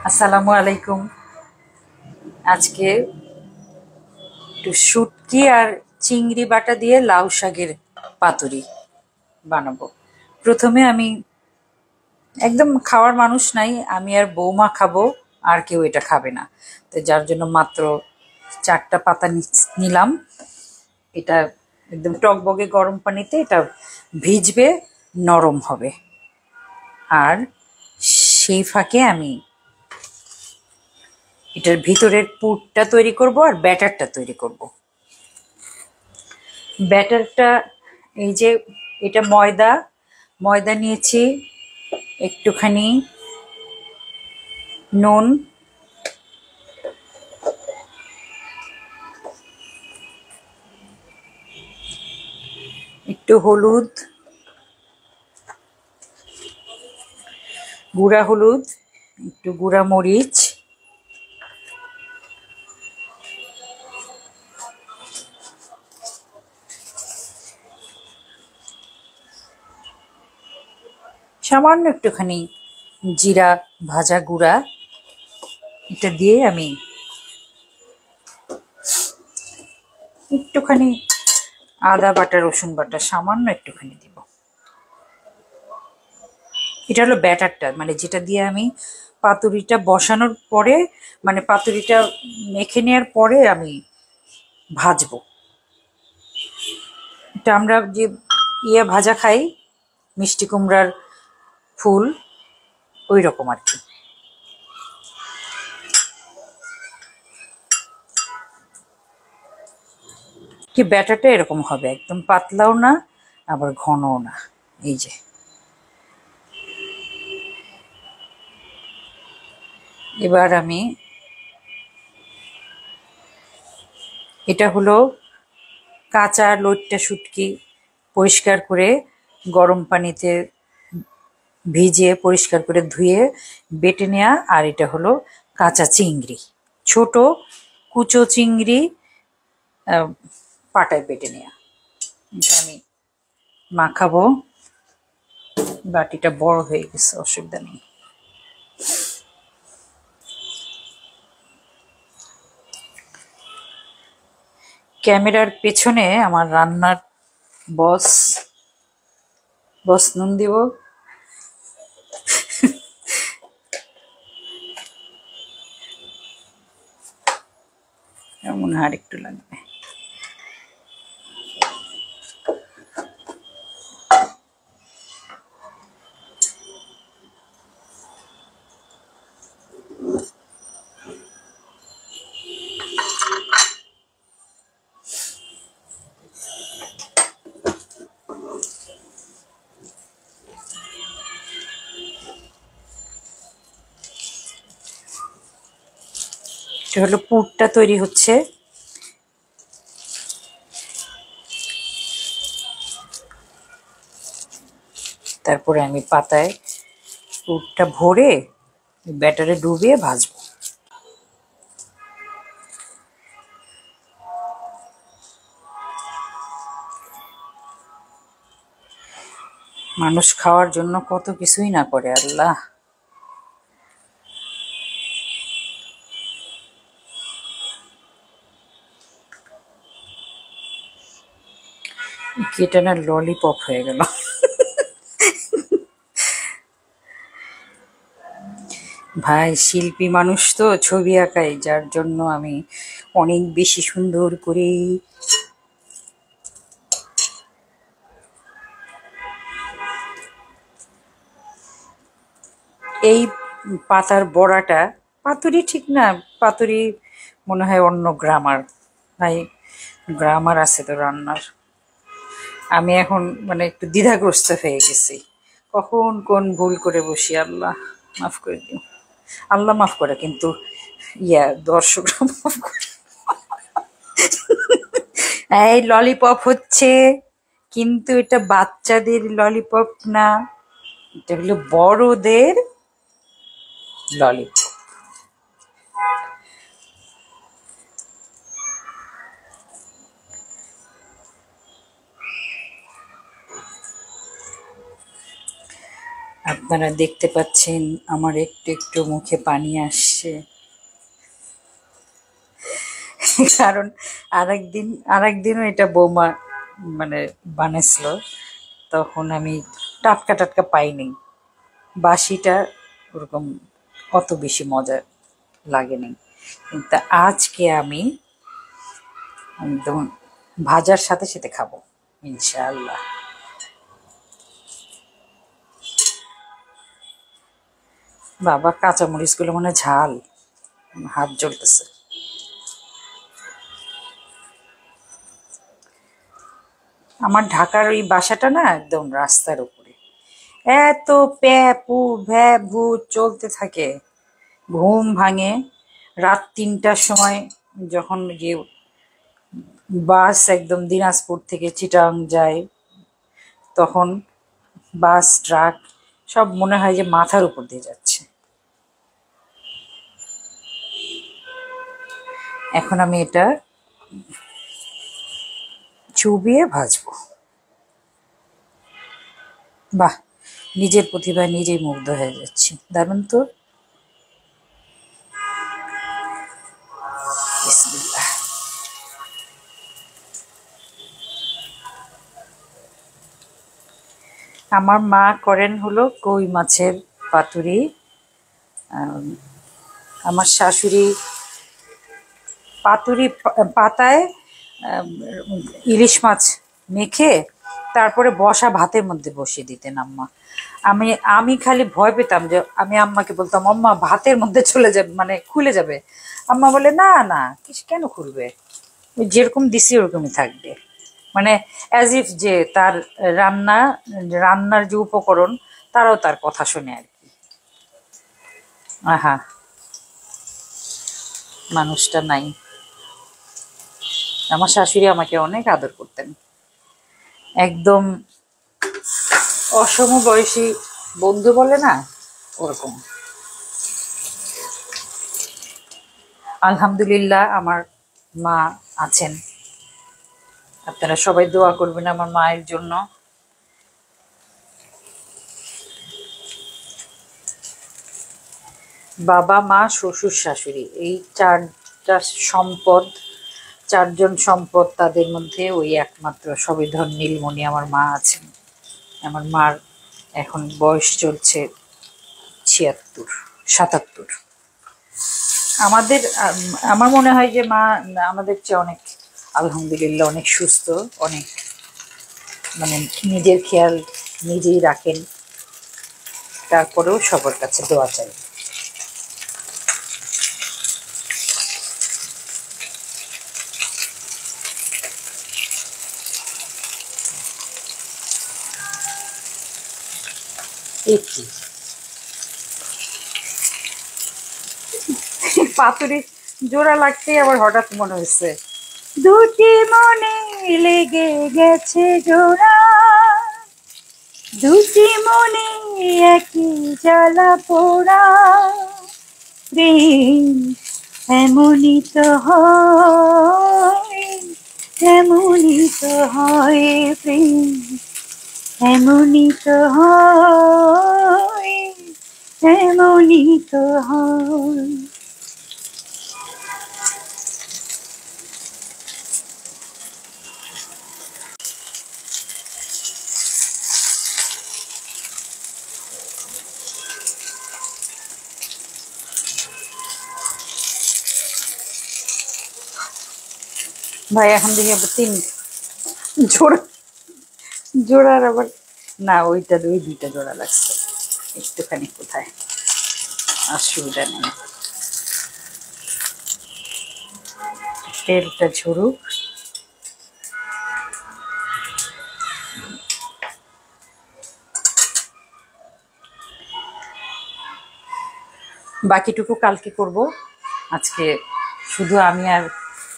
আসসালামু আলাইকুম। আজকে একটু শুটকি আর চিংড়ি বাটা দিয়ে লাউ শাকের পাতুরি বানাবো। প্রথমে আমি একদম খাওয়ার মানুষ নাই, আমি আর বৌমা খাবো, আর কেউ এটা খাবে না। তো যার জন্য মাত্র 4টা পাতা নিলাম। এটা একদম টকবগে গরম পানিতে এটা ভিজবে, নরম হবে। আর সেই ফাঁকে আমি এটার ভিতরের পুরটা তৈরি করব আর ব্যাটারটা তৈরি করব। ব্যাটারটা এই যে, এটা ময়দা ময়দা নিয়েছি, একটুখানি নুন, একটু হলুদ, গুঁড়া হলুদ, একটু গুঁড়া মরিচ, সামান্য একটুখানি জিরা ভাজা গুঁড়া। এটা দিয়ে আমি একটুখানি আদা বাটা, রসুন বাটা সামান্য একটুখানি দিব। এটা হলো ব্যাটারটা, মানে যেটা দিয়ে আমি পাতুরিটা বসানোর পরে, মানে পাতুরিটা মেখে নেওয়ার পরে আমি ভাজবো। এটা আমরা যে ভাজা খাই, মিষ্টি কুমড়ার ফুল, ওই রকম আর কি। কি ব্যাটারটা এরকম হবে, একদম পাতলাও না আবার ঘনও না। এই যে এবার আমি, এটা হলো কাঁচা লইট্টা শুটকি, পরিষ্কার করে গরম পানিতে ভিজিয়ে পরিষ্কার করে ধুয়ে বেটে নেওয়া। আর এটা হলো কাঁচা চিংড়ি, ছোট কুচো চিংড়ি, পাটায় বেটে নেওয়া। এটা আমি মাখাবো। বাটিটা বড় হয়ে গেছে, অসুবিধা নেই। ক্যামেরার পেছনে আমার রান্নার বস নুন দিব। মনে হয় আর একটু লাগবে। এটা হলো পুরটা তৈরি হচ্ছে। তারপরে আমি পাতায় পুরটা ভরে ব্যাটারে ডুবিয়ে ভাজবো। মানুষ খাওয়ার জন্য কত কিছুই না করে আল্লাহ। এটা না ললিপপ হয়ে গেল। ভাই শিল্পী মানুষ তো, ছবি আঁকাই, যার জন্য আমি অনেক বেশি সুন্দর করে এই পাতার বড়াটা, পাতুরি ঠিক না, পাতুরি মনে হয় অন্য গ্রামার। ভাই গ্রামার আছে তো রান্নার। আমি এখন মানে একটু দ্বিধাগ্রস্ত হয়ে গেছি, কখন কোন ভুল করে বসি। আল্লাহ মাফ করে দিও। আল্লাহ মাফ করে, কিন্তু দর্শকরা মাফ করে। এই ললিপপ হচ্ছে, কিন্তু এটা বাচ্চাদের ললিপপ না, এটা হলো বড়দের ললিপপ। আপনারা দেখতে পাচ্ছেন আমার একটু একটু মুখে পানি আসছে, কারণ আরেকদিনও এটা বৌমা মানে বানাইছিল, তখন আমি টাটকা টাটকা পাইনি, বাসিটা ওরকম অত বেশি মজা লাগেনি। কিন্তু আজকে আমি একদম ভাজার সাথে সাথে খাবো ইনশাআল্লাহ। বাবা, কাঁচামরিচগুলো মনে হয় ঝাল, হাত জ্বলতেছে। আমার ঢাকার ওই বাসাটা না একদম রাস্তার উপরে, এত প্যাপু ভ্যাবু চলতে থাকে, ঘুম ভাঙে রাত ৩টার সময়, যখন গিয়ে বাস একদম দিনাজপুর থেকে চিটাং যায়, তখন বাস ট্রাক সব মনে হয় যে মাথার উপর দিয়ে যাচ্ছে। এখন আমি এটা চুবিয়ে ভাজবো। বাহ, নিজের প্রতিভায় নিজেই মুগ্ধ হয়ে যাচ্ছি, দারুণ তো। বিসমিল্লাহ। আমার মা করেন হলো কই মাছের পাতুরি, আমার শাশুড়ি পাতুরি পাতায় ইলিশ মাছ মেখে তারপরে বসা ভাতের মধ্যে বসিয়ে দিতেন আম্মা। আমি আমি খালি ভয় পেতাম, যে আমি আম্মাকে বলতাম, আম্মা ভাতের মধ্যে চলে যাবে, মানে খুলে যাবে। আম্মা বলে, না না, কেন খুলবে, ওই যেরকম দিছি ওরকমই থাকবে। মানে অ্যাজ ইফ যে তার রান্না রান্নার যে উপকরণ, তারাও তার কথা শুনে আর কি। আহা, মানুষটা নাই। আমার শাশুড়ি আমাকে অনেক আদর করতেন, একদম অসমবয়সী বন্ধু বলে না, ওরকম। আলহামদুলিল্লাহ আমার মা আছেন, আপনারা সবাই দোয়া করবেন আমার মায়ের জন্য। বাবা মা শ্বশুর শাশুড়ি, এই চারটা সম্পদ, চারজন সম্পদ, তাদের মধ্যে ওই একমাত্র সবিধর নীলমণি আমার মা আছেন। আমার মার এখন বয়স চলছে ৭৭। আমার মনে হয় যে মা আমাদের চেয়ে অনেক, আলহামদুলিল্লাহ, অনেক সুস্থ, অনেক মানে নিজের খেয়াল নিজেই রাখেন, তারপরেও সবার কাছে দোয়া চাই। কি পাতুরি জোড়া লাগতেই আবার হঠাৎ মনে হচ্ছে, দুটি মনে লেগে গেছে জোড়া, দুটি মনে একই জ্বালা পোড়া, প্রেম এমনই তো হয়, এমনই তো হয়, প্রেম এমনই তো হয়, এমনই তো হয়। ভাই এখন দেখি আবার জোড়া জোড়ার আবার না, ওইটা ওই দুইটা জোড়া লাগছে, একটুখানি কোথায়, অসুবিধা নেই, তেলটা ঝরুক। বাকিটুকু কালকে করব, আজকে শুধু আমি আর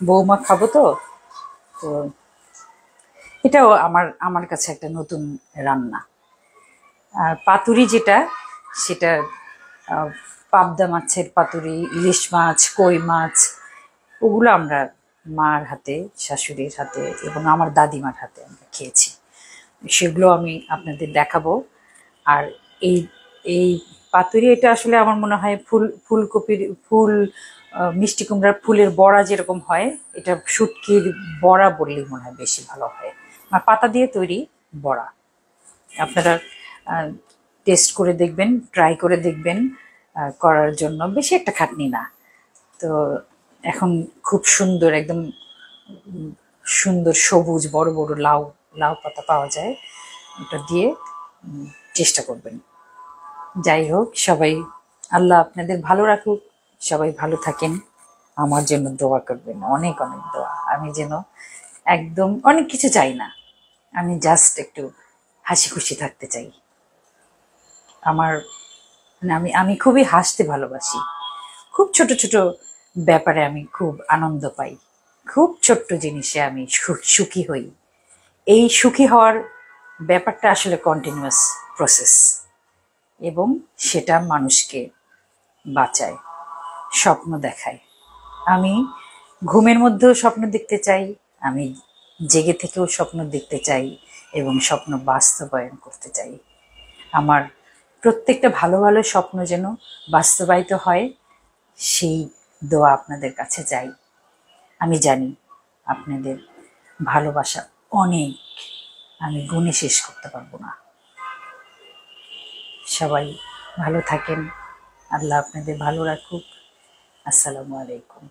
বৌমা খাবো তো। তো এটাও আমার আমার কাছে একটা নতুন রান্না। আর পাতুরি যেটা, সেটা পাবদা মাছের পাতুরি, ইলিশ মাছ, কই মাছ, ওগুলো আমরা মার হাতে, শাশুড়ির হাতে এবং আমার দাদিমার হাতে আমরা খেয়েছি, সেগুলো আমি আপনাদের দেখাবো। আর এই এই পাতুরি এটা আসলে আমার মনে হয় ফুলকপির ফুল, মিষ্টি কুমড়ার ফুলের বড়া যেরকম হয়, এটা শুটকির বড়া বললেই মনে হয় বেশি ভালো হয়। আর পাতা দিয়ে তৈরি বড়া আপনারা টেস্ট করে দেখবেন, ট্রাই করে দেখবেন। করার জন্য বেশি একটা খাটনি না। তো এখন খুব সুন্দর, একদম সুন্দর সবুজ বড় বড় লাউ লাউ পাতা পাওয়া যায়, ওটা দিয়ে চেষ্টা করবেন। যাই হোক, সবাই আল্লাহ আপনাদের ভালো রাখুক, সবাই ভালো থাকেন। আমার জন্য দোয়া করবেন, অনেক অনেক দোয়া। আমি যেন একদম অনেক কিছু চাই না, আমি জাস্ট একটু হাসি খুশি থাকতে চাই। আমার মানে আমি আমি খুবই হাসতে ভালোবাসি। খুব ছোট ছোট ব্যাপারে আমি খুব আনন্দ পাই, খুব ছোট্ট জিনিসে আমি সুখী হই। এই সুখী হওয়ার ব্যাপারটা আসলে কন্টিনিউয়াস প্রসেস, এবং সেটা মানুষকে বাঁচায়, স্বপ্ন দেখায়। আমি ঘুমের মধ্যেও স্বপ্ন দেখতে চাই, আমি জেগে থেকেও স্বপ্ন দেখতে চাই, এবং স্বপ্ন বাস্তবায়ন করতে চাই। আমার প্রত্যেকটা ভালো ভালো স্বপ্ন যেন বাস্তবায়িত হয়, সেই দোয়া আপনাদের কাছে চাই। আমি জানি আপনাদের ভালোবাসা অনেক, আমি গুণে শেষ করতে পারবো না। সবাই ভালো থাকেন, আল্লাহ আপনাদের ভালো রাখুক। আসসালামু আলাইকুম।